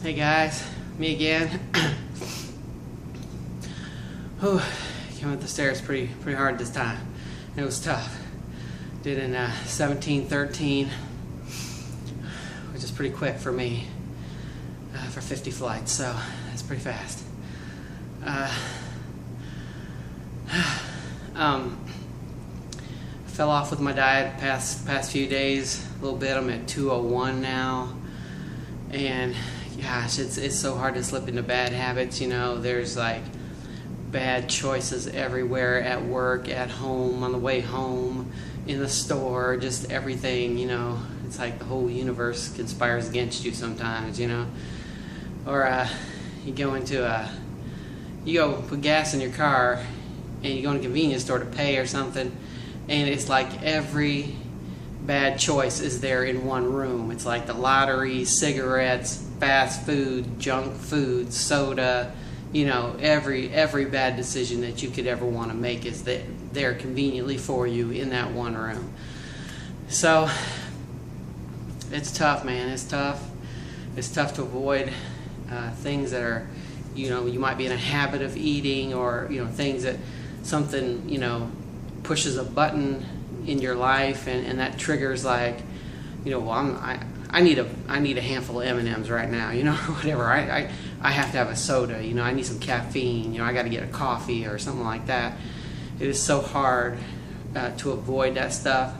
Hey guys, me again. Whew, came up the stairs pretty hard this time. It was tough. Did in 17:13, which is pretty quick for me for 50 flights, so that's pretty fast. Fell off with my diet past few days a little bit. I'm at 201 now, and gosh, it's so hard to slip into bad habits. You know, there's like bad choices everywhere, at work, at home, on the way home, in the store, just everything. You know, it's like the whole universe conspires against you sometimes. You know, or you go put gas in your car, and you go in a convenience store to pay or something, and it's like every bad choice is there in one room. It's like the lottery, cigarettes, fast food, junk food, soda. You know, every bad decision that you could ever want to make is there conveniently for you in that one room. So it's tough, man. It's tough. It's tough to avoid things that are, you know, you might be in a habit of eating, or, you know, things that something, you know, pushes a button in your life, and that triggers, like, you know, well, I need a handful of M&Ms right now, you know, whatever. I have to have a soda, you know, I need some caffeine, you know, I got to get a coffee or something like that. It is so hard to avoid that stuff,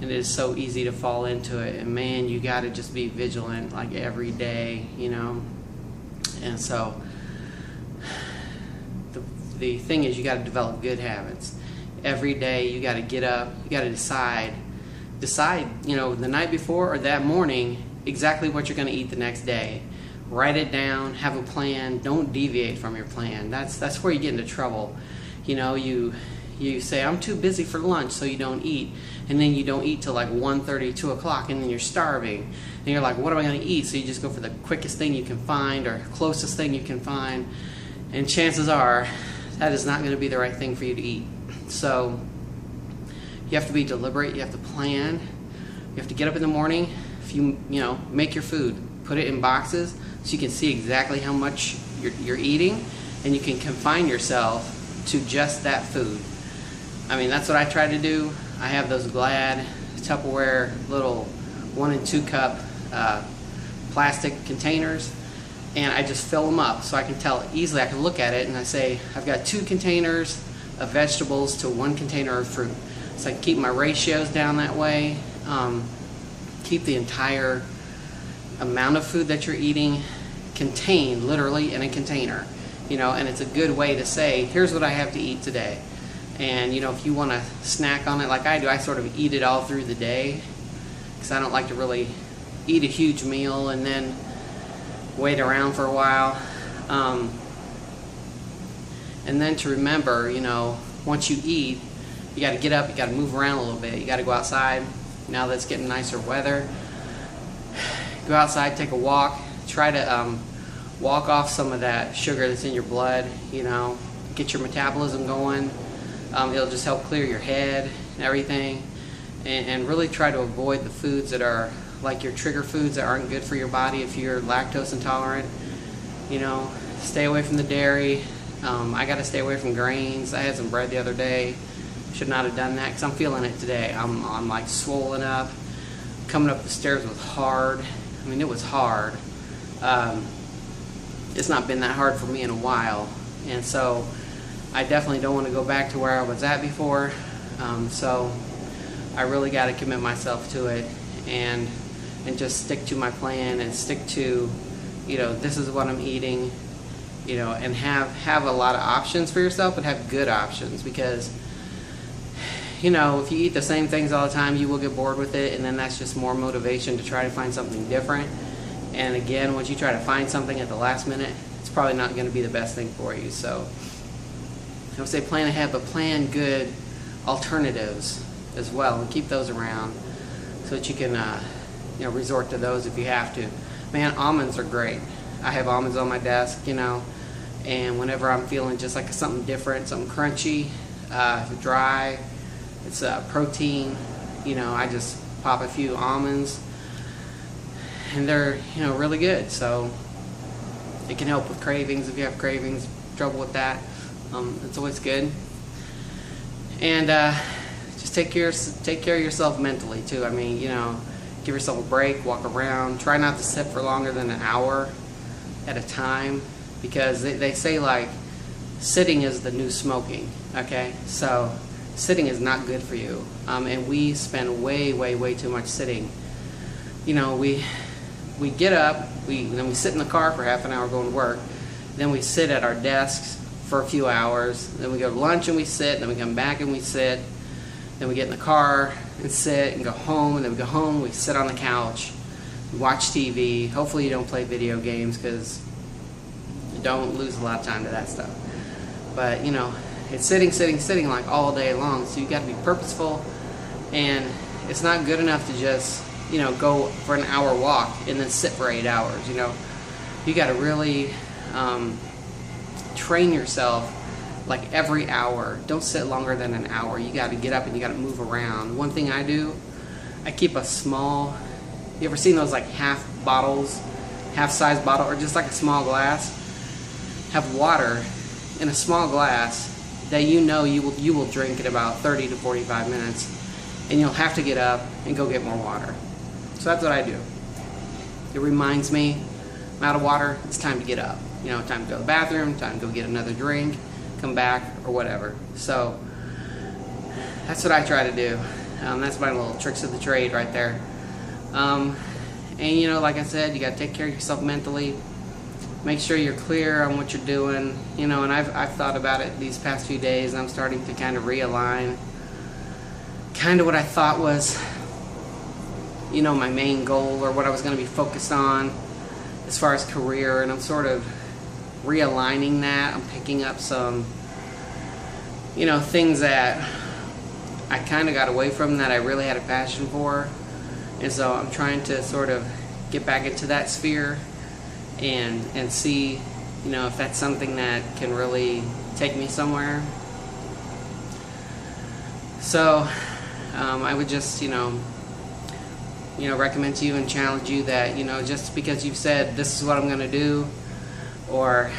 and it is so easy to fall into it. And man, you got to just be vigilant, like, every day, you know. And so the thing is, you got to develop good habits. Every day you got to get up, you got to decide, you know, the night before or that morning exactly what you're going to eat the next day. Write it down, have a plan, don't deviate from your plan. That's where you get into trouble. You know, you say, I'm too busy for lunch, so you don't eat, and then you don't eat till like 1:30, 2 o'clock, and then you're starving, and you're like, what am I going to eat? So you just go for the quickest thing you can find, or closest thing you can find, and chances are that is not going to be the right thing for you to eat. So you have to be deliberate, you have to plan, you have to get up in the morning, you know, make your food, put it in boxes so you can see exactly how much you're eating, and you can confine yourself to just that food. I mean, that's what I try to do. I have those Glad Tupperware little 1 and 2 cup plastic containers, and I just fill them up so I can tell easily. I can look at it and I say, I've got 2 containers of vegetables to 1 container of fruit. So I can keep my ratios down that way, keep the entire amount of food that you're eating contained literally in a container, you know. And it's a good way to say, here's what I have to eat today. And, you know, if you want to snack on it like I do, I sort of eat it all through the day, because I don't like to really eat a huge meal and then wait around for a while. And then to remember, you know, once you eat, you got to get up, you got to move around a little bit, you got to go outside. Now that it's getting nicer weather, go outside, take a walk, try to walk off some of that sugar that's in your blood, you know, get your metabolism going. It'll just help clear your head and everything, and really try to avoid the foods that are like your trigger foods that aren't good for your body. If you're lactose intolerant, you know, stay away from the dairy. I got to stay away from grains. I had some bread the other day. Should not have done that, because I'm feeling it today. I'm like swollen up. Coming up the stairs was hard. I mean, it was hard. It's not been that hard for me in a while, and so I definitely don't want to go back to where I was at before. So I really got to commit myself to it, and just stick to my plan, and stick to, you know, this is what I'm eating, you know, and have a lot of options for yourself, but have good options, because, you know, if you eat the same things all the time, you will get bored with it, and then that's just more motivation to try to find something different. And again, once you try to find something at the last minute, it's probably not going to be the best thing for you. So I would say plan ahead, but plan good alternatives as well, and keep those around so that you can you know, resort to those if you have to. Man, almonds are great. I have almonds on my desk, you know, and whenever I'm feeling just like something different, something crunchy, dry, it's protein, you know, I just pop a few almonds, and they're, you know, really good. So It can help with cravings if you have cravings, trouble with that. It's always good. And just take care of yourself mentally too. I mean, give yourself a break, walk around. Try not to sit for longer than an hour at a time, because they say like sitting is the new smoking. Okay, so sitting is not good for you, and we spend way too much sitting. We get up, then we sit in the car for half an hour going to work, then we sit at our desks for a few hours, then we go to lunch and we sit, then we come back and we sit, then we get in the car and sit and go home, and then we go home, we sit on the couch, we watch TV. Hopefully you don't play video games, because you don't lose a lot of time to that stuff. But it's sitting like all day long, so you got to be purposeful, and it's not good enough to just go for an hour walk and then sit for 8 hours. You got to really train yourself, like every hour. Don't sit longer than an hour. You got to get up and you got to move around. One thing I do, I keep a small, you ever seen those like half size bottle, or just like a small glass? Have water in a small glass that you will drink in about 30 to 45 minutes, and you'll have to get up and go get more water. So that's what I do. It reminds me, I'm out of water, it's time to get up. Time to go to the bathroom, time to go get another drink, come back, or whatever. So that's what I try to do. That's my little tricks of the trade right there. And like I said, you got to take care of yourself mentally. Make sure you're clear on what you're doing. And I've thought about it these past few days, and I'm starting to kind of realign kind of what I thought was my main goal, or what I was going to be focused on as far as career, and I'm sort of realigning that. I'm picking up some things that I kind of got away from that I really had a passion for, and so I'm trying to sort of get back into that sphere and see if that's something that can really take me somewhere. So I would just recommend to you and challenge you that just because you've said this is what I'm going to do, or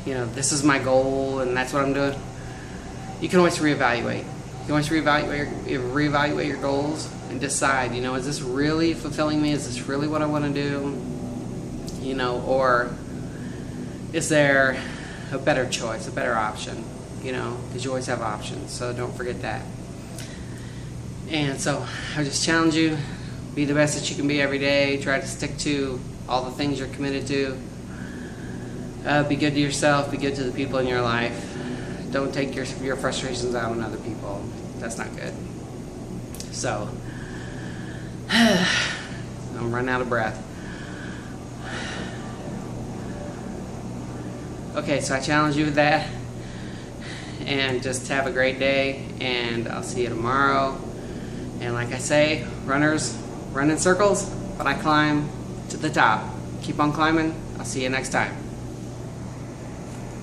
this is my goal and that's what I'm doing, you can always reevaluate. You can always reevaluate your goals and decide, is this really fulfilling me? Is this really what I want to do? Or is there a better choice, a better option? Because you always have options, so don't forget that. And so I just challenge you, be the best that you can be every day. Try to stick to all the things you're committed to. Be good to yourself, be good to the people in your life. Don't take your frustrations out on other people. That's not good. So, I'm running out of breath. Okay, so I challenge you with that. And just have a great day, and I'll see you tomorrow. And like I say, runners run in circles, but I climb to the top. Keep on climbing. I'll see you next time.